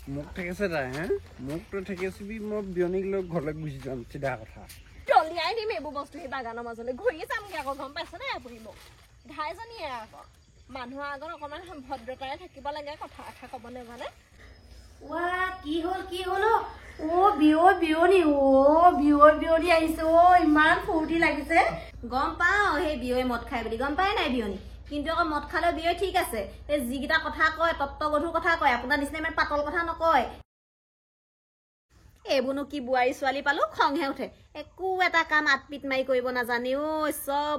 মোক ঠেকেছে তাই হে মোক তই ঠেকেছিবি মই বিয়নীক লৈ ঘৰলৈ গুচি যাম চিধা কথা দলিয়াই দিম এইবোৰ বস্তু সেই বাগানৰ মাজলৈ ঘূৰি যামগে আকৌ গম পাইছে নে আপুনি মোক ঘাইজনীয়ে আকৌ মানুহৰ আগত অকণমান ভদ্ৰতাৰে থাকিব লাগে কথা এষাৰ ক'ব নাজানে কি হ'ল বিয়নী বিয়নী আহিছে ইমান ফূৰ্তি লাগিছে গম পাওঁ সেই বিয়ৈ মদ খাই বুলি গম পাই নাই বিয়নী কিন্তু আকৌ মদ খালেও বিয়ৈ ঠিক আছে এই যিকেইটা কথা কয় তত্ত্বগধুৰ কথা কয় আপোনাৰ নিচিনা ইমান পাতল কথা নকয় এইবোৰনো কি বোৱাৰী ছোৱালী পালো খংহে উঠে একো এটা কাম আতপিত মাৰি কৰিব নাজানে চব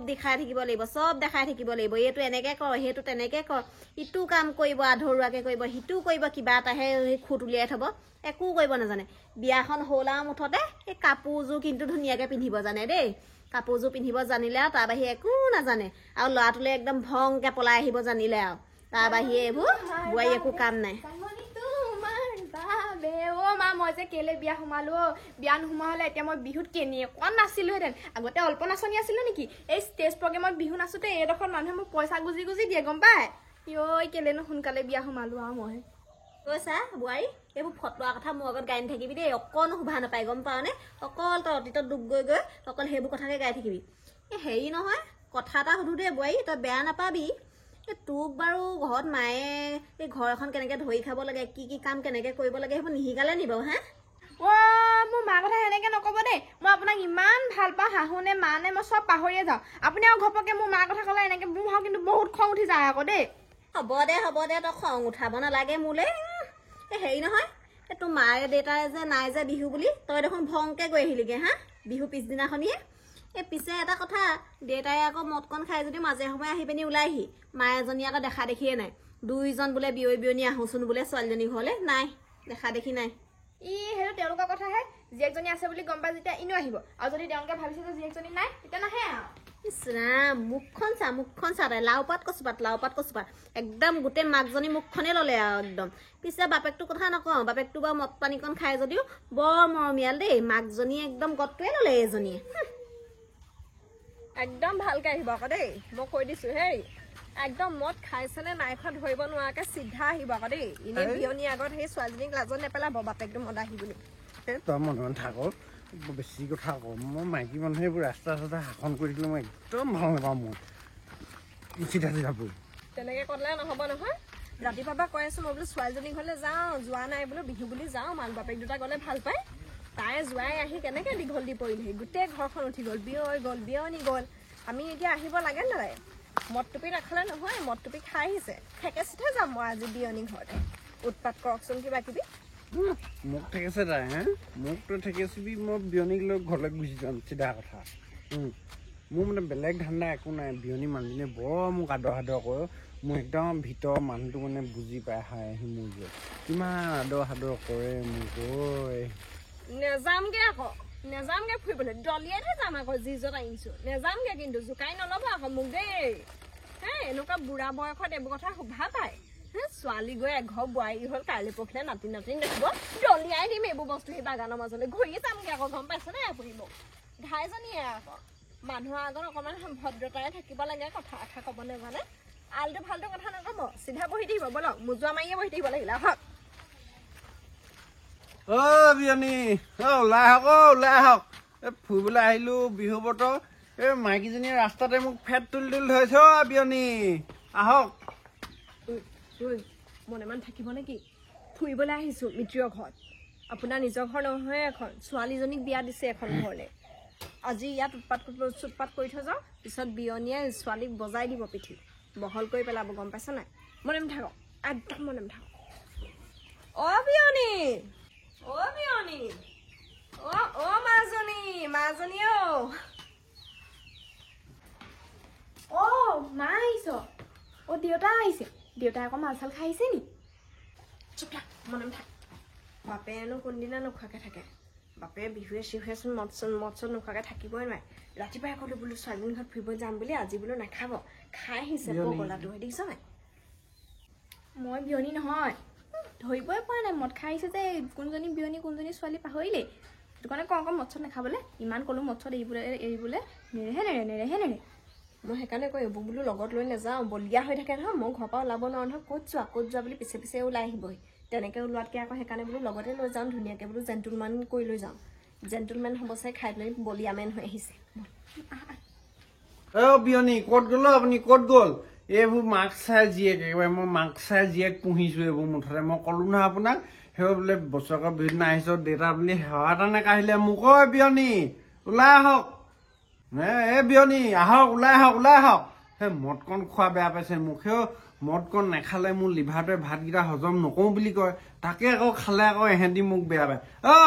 দেখাই থাকিব লাগিব এইটো এনেকে কৰ সেইটো তেনেকে কৰ ইটো কাম কৰিব আধৰুৱাকে কৰিব সিটো কৰিব কিবা এটাহে খুট উলিয়াই থব একো কৰিব নাজানে বিয়াখন হ'ল আৰু মুঠতে এই কাপোৰযোৰ কিন্তু ধুনীয়াকে পিন্ধিব জানে দেই কাপোৰযোৰ পিন্ধিব জানিলে আৰু তাৰ বাহিৰে একো নাজানে আৰু ল'ৰাটোলে একদম ভংকে পলাই আহিব জানিলে আৰু তাৰ বাহিৰে এইবোৰ বোৱাৰী একো কাম নাই মই যে কেলে বিয়া সোমালো বিয়া নোসোমোৱা হলে এতিয়া মই বিহুত কেনেকুৱা নাছিলোহেঁতেন আগতে অল্প নাচনি আছিলো নেকি এই ষ্টেজ প্ৰগ্ৰেমত বিহু নাচোতে এইডোখৰ মানুহে মোক পইচা গুজি দিয়ে গম পায় কেলেনো সোনকালে বিয়া সোমালো আৰু মই কৈছা বোৱাৰী এইবোৰ ফটোৱা কথা মোৰ আগত গাই নাথাকিবি দেই অকণো শোভা নাপায় গম পাৱ নে অকল তই অতীতত ডুব গৈ অকল সেইবোৰ কথাকে গাই থাকিবি হেৰি নহয় কথা এটা সুধো দেই বোৱাৰী তই বেয়া নাপাবি তোক বাৰু ঘৰত মায়ে এই ঘৰ এখন কেনেকে ধৰি খাব লাগে কি কাম কেনেকে কৰিব লাগে সেইবোৰ নিশিকালে নি বাৰু হা মোৰ মাৰ কথা সেনেকে নকব দেই মই আপোনাক ইমান ভাল পাওঁ শাহু নে মা নে মই চব পাহৰিয়ে যাওঁ আপুনি আৰু ঘপকে মোৰ মাৰ কথা ক'লে এনেকে মোৰ ভাও কিন্তু বহুত খং উঠি যায় আকৌ দেই হ'ব দে তই খং উঠাব নালাগে মোলে হেৰি নহয় তোৰ মায়ে দেউতাই যে নাই যে বিহু বুলি তই দেখোন ভংকে গৈ আহিলিগে হা বিহু পিছদিনাখনিয়ে পিছে এটা কথা দেউতাই আকৌ মদকণ খাই যদি মাজে সময়ে আহি পিনি ওলাইহি মায়ে এজনী আকৌ দেখা দেখিয়ে নাই দুইজন বোলে বিয়নী আহোচোন বোলে ছোৱালীজনী ঘৰলে নাই দেখা দেখি নাই সেইটো তেওঁলোকৰ কথাহে জীয়েকজনী আছে বুলি গম পাই যেতিয়া ইনো আহিব আৰু যদি তেওঁলোকে ভাবিছে যে জীয়েকজনী নাই তেতিয়া নাহে আৰু ইছৰাম মুখখন চা তাই লাও পাত কচুপাত একদম গোটেই মাকজনী মুখখনে ললে আৰু একদম পিছে বাপেকটোৰ কথা নকওঁ বাপেকটো বাৰু মদ পানীকণ খাই যদিও বৰ মৰমীয়াল দেই মাকজনী একদম গতটোৱে ললে এজনীয়ে একদম ভালকে আহিব আকৌ দেই মই কৈ দিছো হেই একদম মদ খাইছেনে নাই খোৱা ধৰিব নোৱাৰাকে চিধা আহিব আকৌ দেই এনেই বিয়নী আগত সেই ছোৱালীজনীক লাজত নেপেলাব বাপেকটো মদ আহি বুলি তই মনে থাক বেছি কথা কওঁ মই মাইকী মানুহে এইবোৰ ৰাস্তা শাসন কৰি দিলে মই একদম ভাল নাপাওঁ মই চিধা পৰি তেনেকে ক'লে নহ'ব নহয় ৰাতিপুৱাৰ পৰা কৈ আছো মই বোলো ছোৱালীজনী ঘৰলৈ যাওঁ যোৱা নাই বোলো বিহু বুলি যাওঁ মাক বাপেক দুটা গ'লে ভাল পায় তাই যোৱাই আহি কেনেকে দীঘল দি পৰিলেহি গোটেই ঘৰখন উঠি গ'ল বিয়নী গ'ল আমি এতিয়া আহিব লাগে নালাগে মদ টুপি নাখালে নহয় মদ টুপি খাই আহিছে ঠেকেচিতে যাম মই আজি বিয়নী ঘৰতে উৎপাত কৰকচোন কিবা কিবি মোক ঠেকেছে তাই হে মোক তই ঠেকেছিবি মই বিয়নীক লৈ ঘৰলৈ গুচি যাম চিধা কথা মোৰ মানে বেলেগ ধান্দা একো নাই বিয়নী মানুহজনীয়ে বৰ মোক আদৰ কৰে মোৰ একদম ভিতৰৰ মানুহটো মানে বুজি পাই আহি মোৰ যে কিমান আদৰ কৰে মোক নেযামগে ফুৰিবলৈ দলিয়াইহে যাম আকৌ যি য'ত আহিছো নেযামগে কিন্তু জোকাই নল'ব আকৌ মোক দেই হে এনেকুৱা বুঢ়া বয়সত এইবোৰ কথা শোভা পায় ছোৱালী গৈ এঘৰ বোৱাৰী হ'ল কাইলৈ পৰহিলে নাতি দেখিব দলিয়াই দিম এইবোৰ বস্তু সেই বাগানৰ মাজলৈ ঘূৰি যামগে আকৌ গম পাইছে নে আপুনি মোক ঘাইজনীয়ে আকৌ মানুহৰ আগত অকণমান ভদ্ৰতাৰে থাকিব লাগে কথা এষাৰ ক'ব নাজানে আলটো ফালটো কথা নক'ব চিধা বহি থাকিব বলক মোজোৱা মাৰিয়ে বহি থাকিব লাগিলে আহক বিয়নী ওলাই আহক ফুৰিবলৈ আহিলো বিহু বতৰ এই মাইকীজনীয়ে ৰাস্তাতে মোক ফেট তুলি ধৰিছে বিয়নী আহক মনে থাকিব নেকি ফুৰিবলৈ আহিছো মিত্ৰৰ ঘৰত আপোনাৰ নিজৰ ঘৰ নহয় এখন ছোৱালীজনীক বিয়া দিছে এখন ঘৰলৈ আজি ইয়াত উৎপাত কৰি থৈ যাওঁ পিছত বিয়নীয়ে ছোৱালীক বজাই দিব পিঠি বহল কৰি পেলাব গম পাইছে নাই মনে থাকক একদম মনে থাকক বিয়নী মাজনী মা আহিছ দেউতা আহিছে দেউতাই আকৌ মাল চাল খাই আহিছে নি চুপ থাক মনে থাক বাপেনো কোনদিনা নোখোৱাকে থাকে বাপে বিহুৱে চিহুৱেচোন মদ চদ নোখোৱাকে থাকিবই নোৱাৰে ৰাতিপুৱাই ক'লো বোলো ছোৱালীজনী ঘৰত ফুৰিব যাম বুলি আজি বোলো নাখাব খাই আহিছে পগলাটো দেখিছ নাই মই বিয়নী নহয় ধৰিবই পৰা নাই মদ খাই আহিছে যে কোনজনী বিয়নী কোনজনী ছোৱালী পাহৰিলেই সেইটো কাৰণে কওঁ আকৌ মদ চদ নাখাবলৈ ইমান ক'লো মদ চদ এৰিবলৈ নেৰে মই সেইকাৰণে কৈ এইবোৰ বোলো লগত লৈ নাযাওঁ বলিয়া হৈ থাকে নহয় মই ঘৰৰ পৰা ওলাব নোৱাৰো নহয় ক'ত যোৱা বুলি পিছে ওলাই আহিবহি তেনেকৈ ওলোৱাতকৈ আকৌ সেইকাৰণে বোলো লগতে লৈ যাওঁ ধুনীয়াকৈ বোলো জেণ্টলমেন কৰি লৈ যাওঁ জেণ্টলমেন হ'ব চাই খাই পেলাই বলিয়ামেন হৈ আহিছে বিয়নী ক'ত গ'ল আপুনি ক'ত গ'ল এইবোৰ মাক চাই জীয়েক একেবাৰে মই মাক চাই জীয়েক পুহিছোঁ এইবোৰ মুঠতে মই ক'লো নহয় আপোনাক সেইবোৰ বোলে বছৰেকৰ বিহুদিনা আহিছোঁ দেউতা বুলি সেৱা এটা নাকাঢ়িলে মোক ঐ বিয়নী ওলাই আহক বিয়নী আহক ওলাই আহক সেই মদকণ খোৱা বেয়া পাইছে মোক সেই মদকণ নাখালে মোৰ লিভাৰটোৱে ভাতকেইটা হজম নকৰোঁ বুলি কয় তাকে আকৌ খালে আকৌ এহেঁতি মোক বেয়া পায়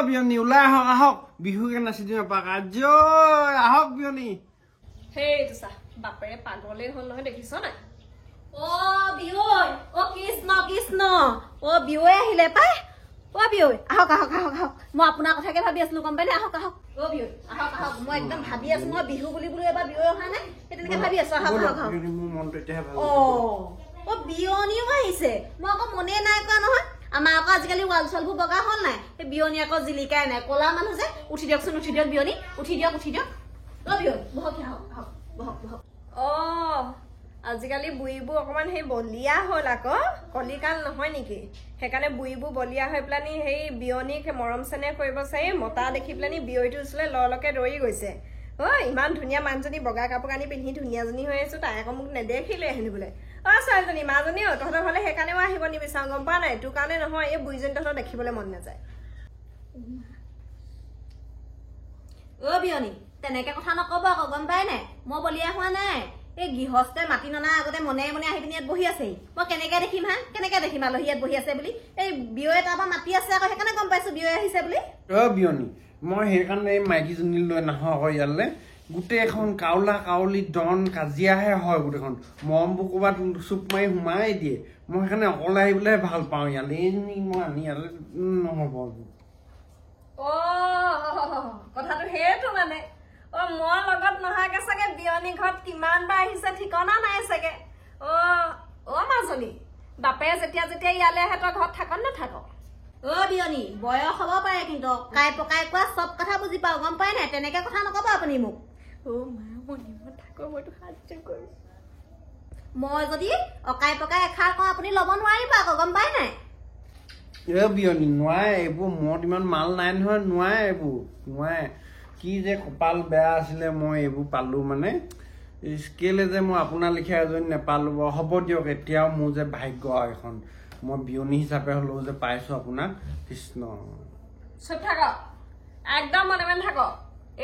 বিয়নী ওলাই আহক বিহুকে নাচি দিম এপাক আজি আহক বিয়নী সেইটো চা বাপেৰে পাগলেই হ'ল নহয় দেখিছ নাই বিয়ৈ কৃষ্ণ কৃষ্ণ বিয়ৈ আহিলে পাই বিয়ৈ আহক মই আপোনাৰ কথাকে ভাবি আছিলো গম পাই নে আহক বিয়ৈ আহক মই একদম ভাবি আছো মই বিহু বুলি এবাৰ বিয়ৈ অহা নাই সেই তেনেকে ভাবি আছো আহক বিয়নীও আহিছে মই আকৌ মনে নাই কোৱা নহয় আমাৰ আকৌ আজিকালি ৱাল চলবোৰ বগা হ'ল নাই সেই বিয়নী আকৌ জিলিকাই নাই কলা মানুহ যে উঠি দিয়কচোন বিয়নী উঠি দিয়ক বিয়ৈ বহক আজিকালি বুঢ়ীবোৰ অকমান সেই বলিয়া হ'ল আকৌ কলিকাল নহয় নেকি সেইকাৰণে বুঢ়ীবোৰ বলিয়া হৈ পেলানি সেই বিয়নীক মৰম চেনেহ কৰিব চাই মতা দেখি পেলানি বিয়ৈটো ওচৰলৈ লৰলকে দৌৰি গৈছে ইমান ধুনীয়া মানুহজনী বগা কাপোৰ কানি পিন্ধি ধুনীয়াজনী হৈ আছো তাই আকৌ মোক নেদেখিলে হেনি বোলে ছোৱালীজনী মাজনী তহঁতৰ ঘৰলৈ সেইকাৰণে মই আহিব নিবিচাৰো গম পোৱা নাই তোৰ কাৰণে নহয় এই বুঢ়ীজনী তহঁতৰ দেখিবলৈ মন নাযায় বিয়নী তেনেকে কথা নকব আকৌ গম পাই নাই মই বলিয়া হোৱা নাই এই গৃহস্থে মাতি ননা আগতে মনে মনে আহি পিনি ইয়াত বহি আছে মই কেনেকে দেখিম আলহী ইয়াত বহি আছে বুলি এই বিয়ৈ তাৰপৰা মাতি আছে আকৌ সেইকাৰণে গম পাইছো বিয়ৈ আহিছে বুলি বিয়নী মই সেইকাৰণে এই মাইকীজনী লৈ নাহো আকৌ ইয়ালৈ গোটেইখন কাউলা কাউলি ডন কাজিয়াহে হয় গোটেইখন মৰমবোৰ ক'ৰবাত চুপ মাৰি সোমাই দিয়ে মই সেইকাৰণে অকলে আহিবলৈ ভাল পাওঁ ইয়ালৈ মই আনি ইয়ালৈ নহ'ব কথাটো সেইটো মানে মই লগত নহাকে চাগে বিয়নী ঘৰত কিমান বাৰ আহিছে ঠিকনা নাই চাগে মাজনী বাপে যেতিয়া ইয়ালৈ আহে তই ঘৰত থাক নাথাক বিয়নী বয়স হ'ব পাৰে কিন্তু কাই পকাই কোৱা চব কথা বুজি পাওঁ গম পাই নাই তেনেকে কথা নকব আপুনি মোক মই যদি অকাই পকাই এষাৰ কওঁ আপুনি ল'ব নোৱাৰিব আকৌ গম পাই নাই বিয়নী নোৱাৰে এইবোৰ মদ ইমান মাল নাই নহয় নোৱাৰে কি যে কপাল বেয়া আছিলে মই এইবোৰ পালো মানে কেলে যে মই আপোনাৰ লিখীয়া এজনী নেপালো হ'ব দিয়ক এতিয়াও মোৰ যে ভাগ্য এখন মই বিয়নী হিচাপে হ'লেও যে পাইছো আপোনাক কৃষ্ণ চুপ থাক একদম মনে মনে থাক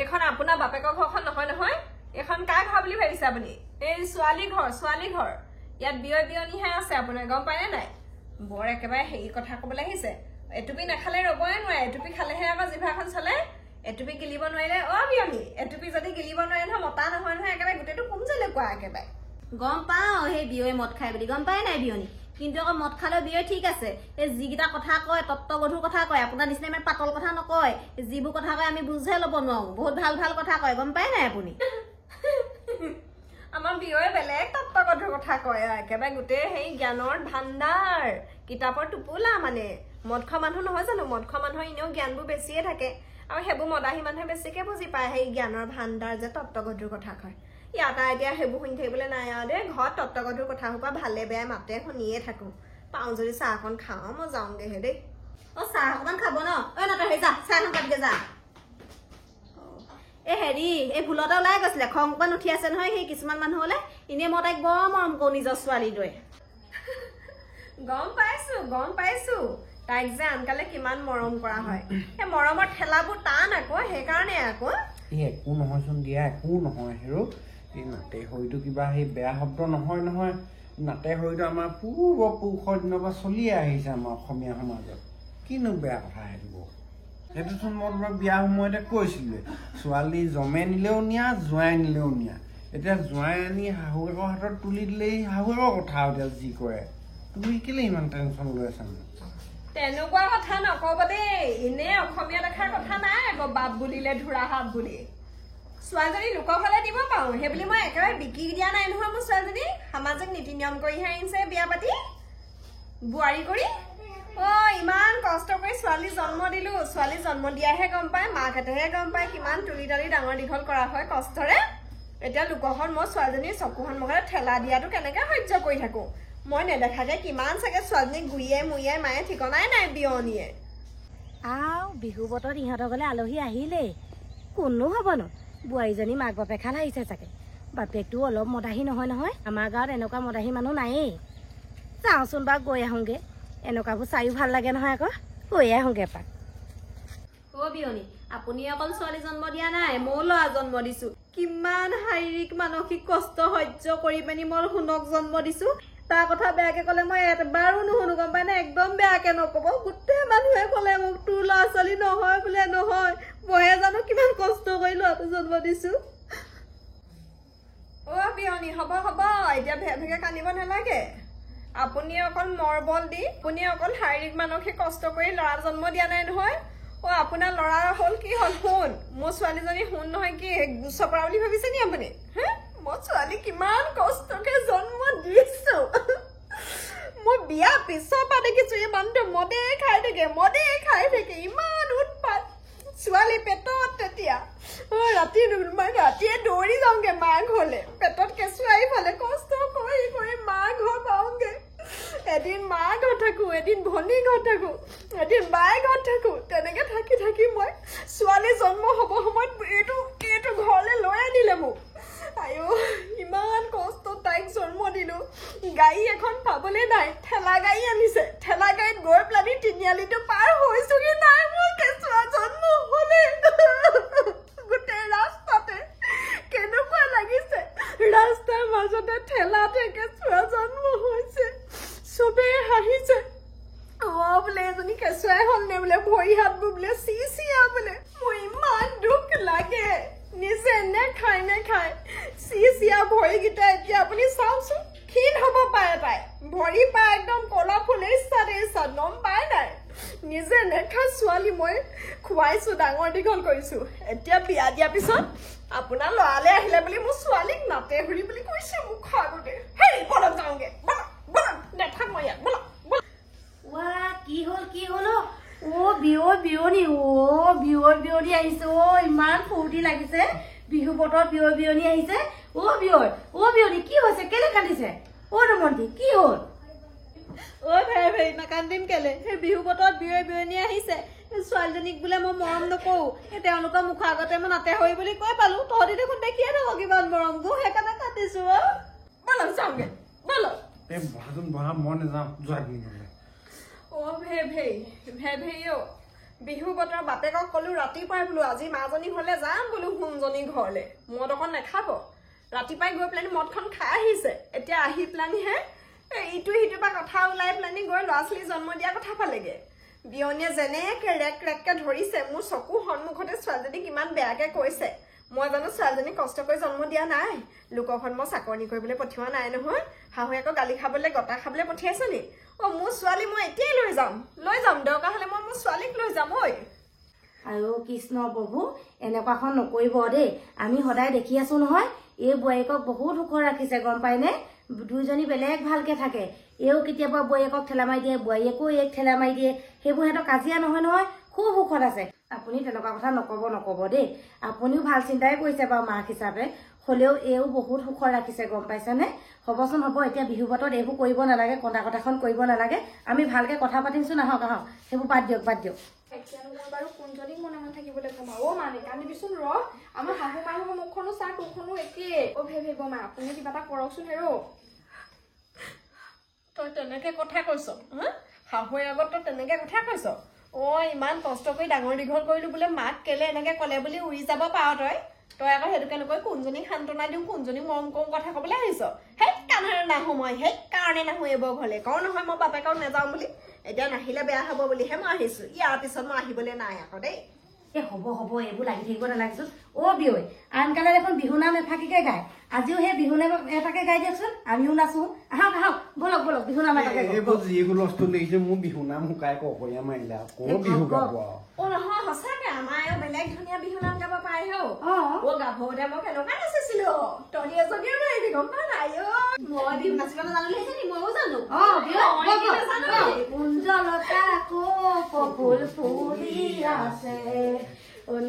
এইখন আপোনাৰ বাপেকৰ ঘৰখন নহয় এইখন কাৰ ঘৰ বুলি ভাবিছে আপুনি এই ছোৱালী ঘৰ ইয়াত বিয়নীহে আছে আপোনাৰ গম পায়নে নাই বৰ একেবাৰে হেৰি কথা ক'বলৈ আহিছে এটুপি নাখালে ৰ'বই নোৱাৰে এটুপি খালেহে আকৌ জিভাখন চলে এটুপি গিলিব নোৱাৰিলে বিয়নী এটুপি যদি গিলিব নোৱাৰে নহয় মতা নহয় একেবাৰে গোটেইটো কোন জলে কোৱা একেবাৰে গম পাওঁ সেই বিয়ৈ মদ খাই বুলি গম পাই নাই বিয়নী কিন্তু আকৌ মদ খালে বিয়ৈ ঠিক আছে এই যিকেইটা কথা কয় তত্ত্বগধুৰ কথা কয় আপোনাৰ নিচিনা ইমান পাতল কথা নকয় যিবোৰ কথা কয় আমি বুজিহে ল'ব নোৱাৰো বহুত ভাল কথা কয় গম পাই নাই আপুনি আমাৰ বিয়ৈ বেলেগ তত্ত্বগধুৰ কথা কয় একেবাৰে গোটেই সেই জ্ঞানৰ ভাণ্ডাৰ কিতাপৰ টোপোলা মানে মদ খোৱা মানুহ নহয় জানো মদ খোৱা মানুহৰ এনেও জ্ঞানবোৰ বেছিয়ে থাকে আৰু সেইবোৰ মদাহী মানুহে বেছিকে বুজি পায় সেই জ্ঞানৰ ভাণ্ডাৰ যে তত্ত্বগধুৰ কথা কয় ইয়াত এতিয়া সেইবোৰ শুনি থাকিবলৈ নাই আৰু দেই ঘৰত তত্ত্বগধুৰ কথা সোপা ভালে বেয়া মাতে শুনিয়ে থাকো পাওঁ যদি চাহ অকণ খাওঁ মই যাওঁগেহে দেই চাহ অকমান খাব ন নতই যা চাহ এখন কাটিকে যা হেৰি এই ভুলতে ওলাই গৈছিলে খং অকমান উঠি আছে নহয় সেই কিছুমান মানুহলে এনেই মই তাইক বৰ মৰম কৰো নিজৰ ছোৱালীটোৱে গম পাইছো তাইক যে আনকালে কিমান মৰম কৰা হয় সেই মৰমৰ ঠেলাবোৰ টান আকৌ সেইকাৰণে আকৌ একো নহয়চোন দিয়া একো নহয় হেৰো এই নাতে হয়তো কিবা সেই বেয়া শব্দ নহয় নাতে হয়তো আমাৰ পূৰ্বপুৰুষৰ দিনৰ পৰা চলিয়ে আহিছে আমাৰ অসমীয়া সমাজত কিনো বেয়া কথা সেইটোচোন মই তোমাক বিয়া সময়তে কৈছিলোৱে ছোৱালী জমে নিলেও নিয়া জোঁৱাই নিলেও নিয়া এতিয়া জোঁৱাই আনি শাহুৱেকৰ হাতত তুলি দিলেই শাহুৱেকৰ কথা এতিয়া যি কৰে তুমি কেলে ইমান টেনশ্যন লৈ আছা তেনেকুৱা কথা নকব দেই এনে অসমীয়া দেখাৰ কথা নাই আকৌ বাপ বুলিলে ধুৰা হাত বুলি ছোৱালীজনী লোকৰ ফালে দিব পাৰো সেই বুলি মই একেবাৰে বিকি দিয়া নাই নহয় মোৰ ছোৱালীজনী সামাজিক নীতি নিয়ম কৰিহে আহিছে বিয়া পাতি বোৱাৰী কৰি ইমান কষ্ট কৰি ছোৱালী জন্ম দিলো ছোৱালী জন্ম দিয়াহে গম পায় মাকহেঁতেহে গম পায় কিমান তুলি তালি ডাঙৰ দীঘল কৰা হয় কষ্টৰে এতিয়া লোকৰ ঘৰত মই ছোৱালীজনীৰ চকু সন্মুখতে ঠেলা দিয়াটো কেনেকে সহ্য কৰি থাকো মই নেদেখাকে কিমান চাগে ছোৱালীজনীক গুৰিয়াই মুৰিয়াই মায়ে ঠিকনাই নাই বিয়নীয়ে। বিহু বতৰত ইহঁতৰ ঘৰলৈ আলহী আহিলেই কোনো হ'বনো বোৱাৰীজনী মাক বাপেকহাল আহিছে চাগে বাপেকটো অলপ মদাহী নহয় আমাৰ গাঁৱত এনেকুৱা মদাহী মানুহ নায়েই যাওঁচোন বাৰু গৈ আহোঁগৈ এনেকুৱাবোৰ চাইও ভাল লাগে নহয় আকৌ গৈ আহোঁগৈ এপাক বিয়নী আপুনি অকল ছোৱালী জন্ম দিয়া নাই ময়ো ল'ৰা জন্ম দিছো কিমান শাৰীৰিক মানসিক কষ্ট সহ্য কৰি পিনি মই শুনক জন্ম দিছো তাৰ কথা বেয়াকে ক'লে মই এবাৰো নুশুনো গম পাই নে একদম বেয়াকে নক'ব গোটেই মানুহে ক'লে মোক তোৰ ল'ৰা ছোৱালী নহয় বোলে নহয় মইহে জানো কিমান কষ্ট কৰি ল'ৰাটো জন্ম দিছো বিয়নী হ'ব এতিয়া ভেকে কান্দিব নালাগে আপুনি অকল মৰবল দি আপুনি অকল শাৰীৰিক মানসিক কষ্ট কৰি ল'ৰা জন্ম দিয়া নাই নহয় আপোনাৰ ল'ৰা হ'ল কি হ'ল শুন মোৰ ছোৱালীজনী শুন নহয় কি চপৰা বুলি ভাবিছে নি আপুনি মই ছোৱালী কিমান কষ্টকে জন্ম দিছো মই বিয়া পিছৰ পৰা দেখিছো এই মানুহটো মদে খাই থাকে ইমান উৎপাত ছোৱালী পেটত তেতিয়া ৰাতিয়ে দৌৰি যাওঁগে মা ঘৰলে পেটত কেঁচুৱা আহিফালে কষ্ট কৰি মা ঘৰ পাওঁগে এদিন মা ঘৰত থাকো এদিন ভনী ঘৰত থাকো এদিন বাই ঘৰত থাকো তেনেকে থাকি মই ছোৱালী জন্ম হ'ব সময়ত এইটো ঘৰলে লৈ আনিলে মোক আইও ইমান কষ্ট তাইক জন্ম দিলো গাড়ী এখন পাবলৈ নাই ঠেলা গাড়ী আনিছে ঠেলা গাড়ীত গৈ পেলাই তিনিআলিটো পাৰ হৈছো কি নাই মোৰ কেঁচুৱা জন্ম হলে গোটেই ৰাস্তাতে কেনেকুৱা লাগিছে ৰাস্তাৰ মাজতে ঠেলাতে কেঁচুৱা জন্ম হৈছে চবেই হাঁহিছে বোলে এজনী কেঁচুৱাই হ'ল নে বোলে ভৰি হাতবোৰ বোলে চিয়া বোলে মোৰ ইমান দুখ লাগে নিজে নেখায় চিয়া ভৰিকেইটা এতিয়া আপুনি চাওকচোন ক্ষীণ হ'ব পাৰে তাই ভৰি পা একদম কলা ফুলে ইচ্ছা গম পাই নাই নিজে নেখা ছোৱালী মই খুৱাইছো ডাঙৰ দীঘল কৰিছো এতিয়া বিয়া দিয়াৰ পিছত আপোনাৰ ল'ৰালে আহিলে বুলি মোৰ ছোৱালীক নাতে ঘূৰি বুলি কৈছে মোক খোৱাগতে হেৰি বলক যাওঁগে বলক নেথাক মই ইয়াত বলক কি হ'ল বিয়নী আহিছে ইমান ফূৰ্তি লাগিছে বিহু বতৰত বিয়নী আহিছে বিয়নী কি হৈছে কেলে কান্দিছে নমন্তি কি হ'ল ভাই নাকান্দিম কেলে সেই বিহু বতৰত বিয়নী আহিছে ছোৱালীজনীক বোলে মই মৰম নকৰো তেওঁলোকৰ মুখৰ আগতে মই নাতে হৈ বুলি কৈ পালো তহঁতি দেখোন দেখিয়ে থাকক কিমান মৰম গো সেইকাৰণে কান্দিছো বলক যাওঁগে বলক মই নাযাওঁ যোৱা বিহু বতৰ বাপেকক কলো ৰাতিপুৱাই বোলো আজি মাজনী ঘৰলে যাম বোলো শুনজনী ঘৰলে মদ অকণ নেখাব ৰাতিপুৱাই গৈ পেলানি মদখন খাই আহিছে এতিয়া আহি পেলানিহে ইটো সিটোৰ পৰা কথা ওলাই পেলানি গৈ ল'ৰা ছোৱালী জন্ম দিয়া কথা পালেগে বিয়নীয়ে যেনেকে ৰেককে ধৰিছে মোৰ চকু সন্মুখতে ছোৱালীজনী কিমান বেয়াকে কৈছে মই জানো ছোৱালীজনী কষ্ট কৰি জন্ম দিয়া নাই লোকখন মই চাকৰি কৰিবলৈ পঠিওৱা নাই নহয় শাহুৱেকক গালি খাবলৈ গতা খাবলৈ পঠিয়াইছে নি মোৰ ছোৱালী মই এতিয়াই লৈ যাম দৰকাৰ হলে মই মোৰ ছোৱালীক লৈ যাম আৰু কৃষ্ণ প্ৰভু এনেকুৱাখন নকৰিব দেই আমি সদায় দেখি আছো নহয় এই বোৱাৰীকক বহুত সুখ ৰাখিছে গম পাইনে দুইজনী বেলেগ ভালকে থাকে এও কেতিয়াবা বোৱাৰীকক ঠেলা মাৰি দিয়ে বোৱাৰীকো এক ঠেলা মাৰি দিয়ে সেইবোৰ সিহঁতৰ কাজিয়া নহয় খুব সুখত আছে আপুনি তেনেকুৱা কথা নকব দেই আপুনিও ভাল চিন্তাই কৰিছে বাৰু মাক হিচাপে হলেও এও বহুত সুখ ৰাখিছে গম পাইছেনে হ'বচোন হ'ব এতিয়া বিহু বতৰত এইবোৰ কৰিব নালাগে কথাখন কৰিব নালাগে আমি ভালকে কথা পাতিমচোন আহক সেইবোৰ বাদ দিয়ক এতিয়া মই বাৰু কোনজনীক মনে মনে থাকিবলৈ কম মানে কান্দিবিচোন আমাৰ শাহু মাৰ মুখখনো চাহ তোৰখনো একেই ভেব মা আপুনি কিবা এটা কৰকচোন তই তেনেকে কথা কৈছ শাহুৰ আগত তই তেনেকে কথা কৈছ ইমান কষ্ট কৰি ডাঙৰ দীঘল কৰিলো বোলে মাক কেলে এনেকে কলে বুলি উৰি যাব পাৰ তই আকৌ সেইটোকে নকৈ কোনজনীক সান্তনা দিওঁ কোনজনীক মৰম কৰো কথা কবলৈ আহিছ সেইকাৰণে নাহো মই সেইকাৰণে নাহো এইবোৰ ঘৰলে কওঁ নহয় মই বাপেকক নাযাওঁ বুলি এতিয়া নাহিলে বেয়া হব বুলিহে মই আহিছো ইয়াৰ পিছত মই আহিবলৈ নাই আকৌ দেই হ'ব এইবোৰ লাগি থাকিব নালাগিচোন বিয়ৈ আনকালে দেখোন বিহু নাম এফাকিকে গায় আজিও সেই বিহু নাম এটাকে গাই দিয়কচোন আমিও নাচো আহক বলক বিহু নাম এটাকে মোৰ বিহু নাম শুকাই ককৰীয়া মাৰিলে বিহু গাব নহয় সঁচাকে আমাৰ বেলেগ ধুনীয়া বিহু নাম গাব পাৰে গাভৰুতে মই কেনেকুৱা নাচিছিলো তহঁতি এজনীও নোৱাৰিবি গম পা নাই মই বিহু নাচিব নাজানো ময়ো জানো কুঞ্জলতা ফুল ফুলি আছে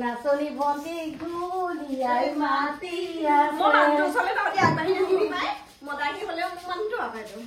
নাচনী ভণ্টি গুলিয়াই মাতি আছে মই মানুহটো ওচৰলৈ আগবাঢ়ি নাহিবি পাই মদাহী হলেও মোৰ মানুহটো আকৌ